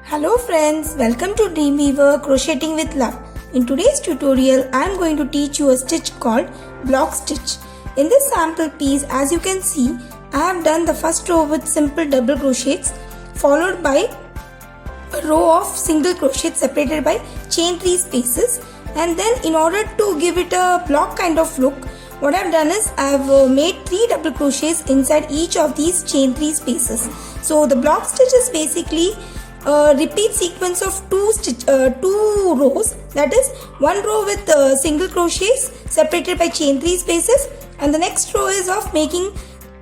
Hello friends, welcome to Dreamweaver Crocheting with Love. In today's tutorial, I am going to teach you a stitch called block stitch. In this sample piece, as you can see, I have done the first row with simple double crochets followed by a row of single crochets separated by chain 3 spaces, and then in order to give it a block kind of look, what I have done is I have made 3 double crochets inside each of these chain 3 spaces. So the block stitch is basically a repeat sequence of two rows, that is one row with single crochets separated by chain 3 spaces, and the next row is of making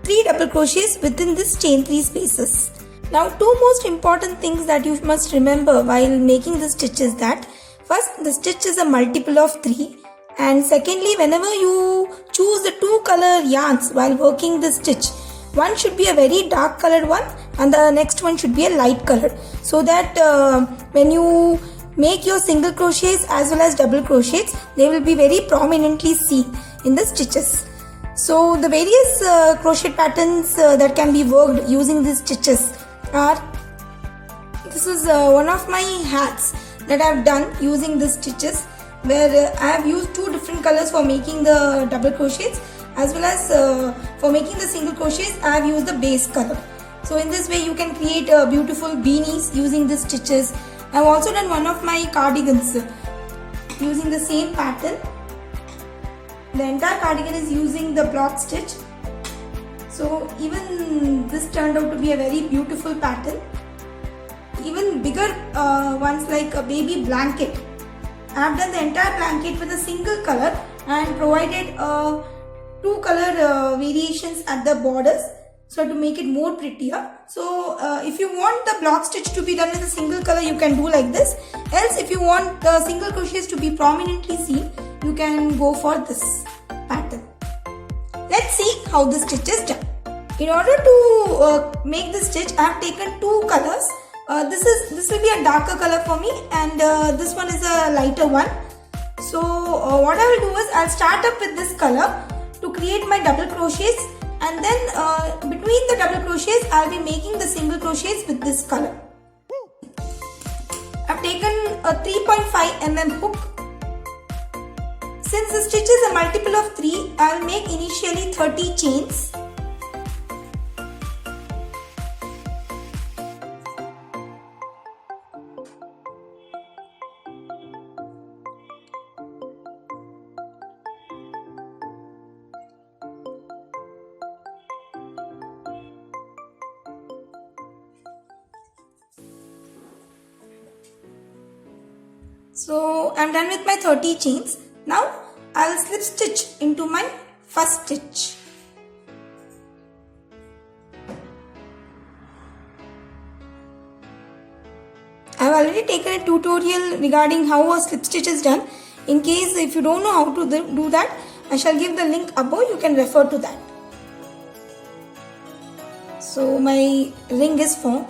3 double crochets within this chain 3 spaces. Now, two most important things that you must remember while making the stitch is that first, the stitch is a multiple of 3, and secondly, whenever you choose the 2 color yarns while working the stitch, one should be a very dark colored one and the next one should be a light colored, so that when you make your single crochets as well as double crochets, they will be very prominently seen in the stitches. So the various crochet patterns that can be worked using these stitches are, this is one of my hats that I have done using these stitches, where I have used 2 different colors for making the double crochets, as well as for making the single crochets I have used the base color. So in this way you can create beautiful beanies using these stitches. I have also done one of my cardigans using the same pattern. The entire cardigan is using the block stitch. So even this turned out to be a very beautiful pattern. Even bigger ones like a baby blanket, I have done the entire blanket with a single color and provided 2 color variations at the borders, so to make it more prettier. So if you want the block stitch to be done with a single color, you can do like this. Else, if you want the single crochets to be prominently seen, you can go for this pattern. Let's see how the stitch is done. In order to make the stitch, I have taken 2 colors. This will be a darker color for me, and this one is a lighter one. So what I will do is I'll start up with this color to create my double crochets, and then between the double crochets I'll be making the single crochets with this color. I've taken a 3.5 mm hook. Since the stitch is a multiple of 3, I'll make initially 30 chains. So I'm done with my 30 chains. Now I'll slip stitch into my first stitch. I've already taken a tutorial regarding how a slip stitch is done. In case if you don't know how to do that, I shall give the link above, you can refer to that. So my ring is formed.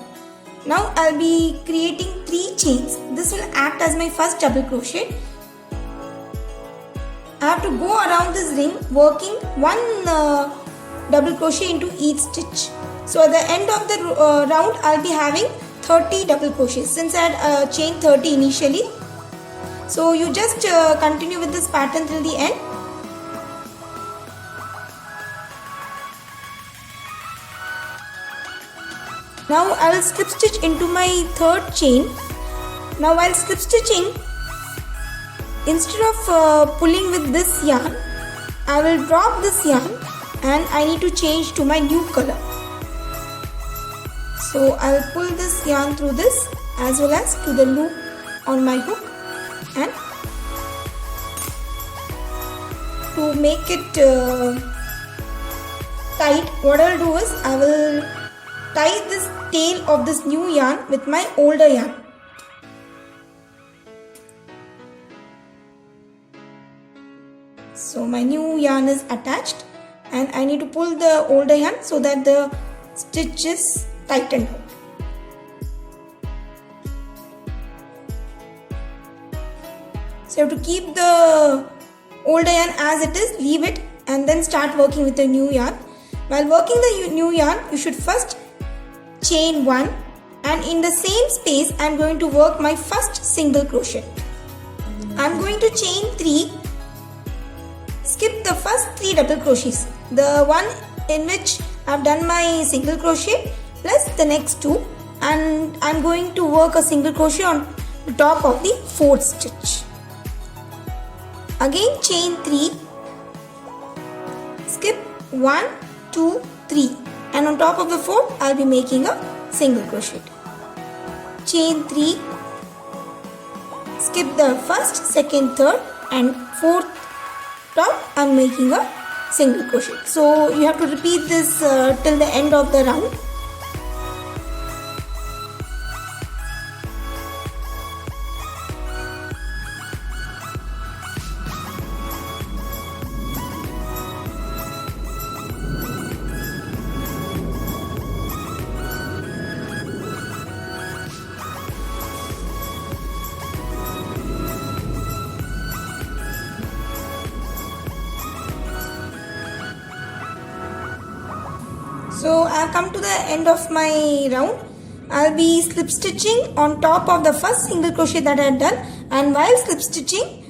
Now I'll be creating 3 chains. This will act as my first double crochet. I have to go around this ring working 1 double crochet into each stitch. So at the end of the round, I'll be having 30 double crochets since I had chained 30 initially. So you just continue with this pattern till the end. Now I will slip stitch into my 3rd chain. Now while slip stitching, instead of pulling with this yarn, I will drop this yarn and I need to change to my new color. So I will pull this yarn through this as well as to the loop on my hook, and to make it tight, what I will do is I will tie this tail of this new yarn with my older yarn. So my new yarn is attached and I need to pull the older yarn so that the stitch is tightened out. So you have to keep the older yarn as it is, leave it, and then start working with the new yarn. While working the new yarn, you should first chain 1 and in the same space I am going to work my first single crochet. I am going to chain 3, skip the first 3 double crochets, the one in which I have done my single crochet plus the next 2, and I am going to work a single crochet on the top of the 4th stitch. Again chain 3, skip 1, 2, 3, and on top of the 4th I will be making a single crochet. Chain 3, skip the first, second, third and 4th top I am making a single crochet. So you have to repeat this till the end of the round. So I have come to the end of my round. I will be slip stitching on top of the first single crochet that I had done, and while slip stitching,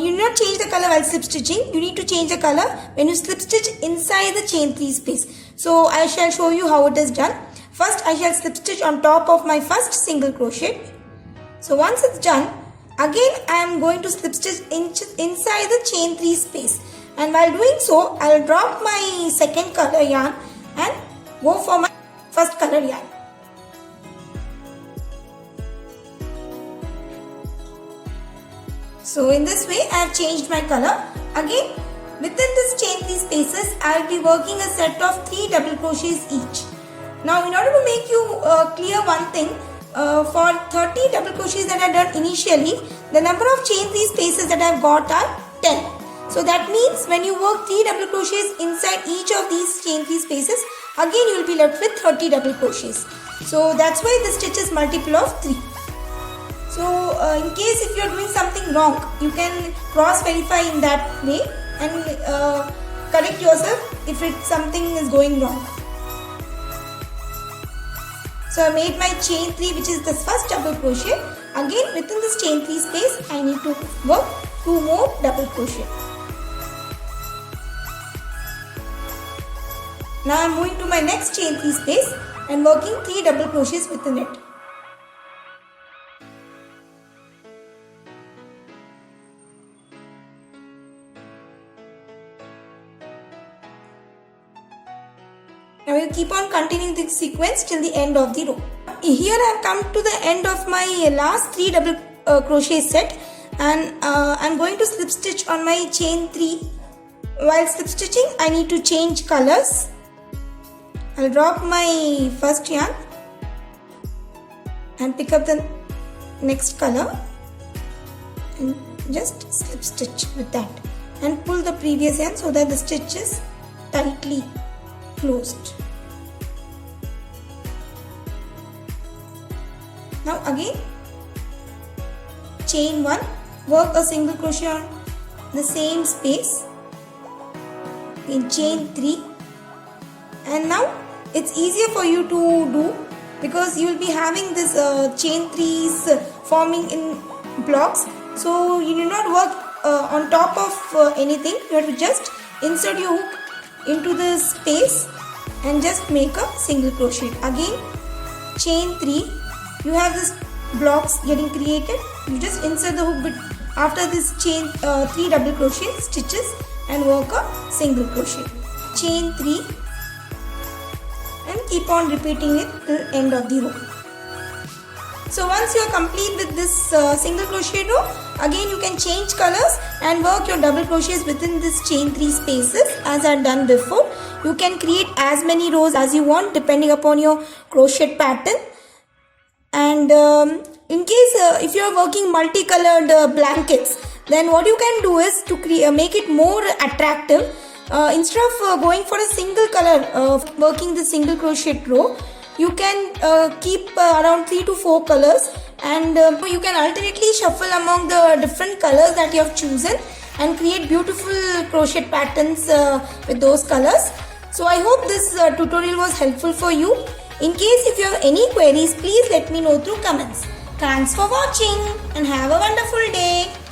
you need not change the color while slip stitching. You need to change the color when you slip stitch inside the chain 3 space. So I shall show you how it is done. First I shall slip stitch on top of my first single crochet. So once it's done, again I am going to slip stitch inside the chain 3 space, and while doing so I will drop my second color yarn and go for my first color yarn. So in this way I have changed my color. Again within this chain 3 spaces I will be working a set of 3 double crochets each. Now in order to make you clear one thing, for 30 double crochets that I have done initially, the number of chain 3 spaces that I have got are 10. So that means when you work 3 double crochets inside each of these chain 3 spaces, again you will be left with 30 double crochets. So that's why the stitch is multiple of 3. So in case if you are doing something wrong, you can cross verify in that way and correct yourself if something is going wrong. So I made my chain 3, which is the first double crochet. Again within this chain 3 space I need to work 2 more double crochet. Now I am moving to my next chain 3 space and working 3 double crochets within it. Now you keep on continuing this sequence till the end of the row. Here I have come to the end of my last 3 double crochet set, and I am going to slip stitch on my chain 3. While slip stitching I need to change colors. I will drop my first yarn and pick up the next color and just slip stitch with that and pull the previous yarn so that the stitch is tightly closed. Now again chain 1, work a single crochet on the same space in chain 3, and now it's easier for you to do because you will be having this chain 3s forming in blocks, so you do not work on top of anything. You have to just insert your hook into the space and just make a single crochet. Again chain 3, you have this blocks getting created. You just insert the hook after this chain 3 double crochet stitches and work a single crochet. Chain 3 and keep on repeating it till end of the row. So once you are complete with this single crochet row, again you can change colors and work your double crochets within this chain 3 spaces as I had done before. You can create as many rows as you want depending upon your crochet pattern. And in case if you are working multicolored blankets, then what you can do is to make it more attractive. Instead of going for a single color working the single crochet row, you can keep around 3 to 4 colors, and you can alternately shuffle among the different colors that you have chosen and create beautiful crochet patterns with those colors. So I hope this tutorial was helpful for you. In case if you have any queries, please let me know through comments. Thanks for watching and have a wonderful day.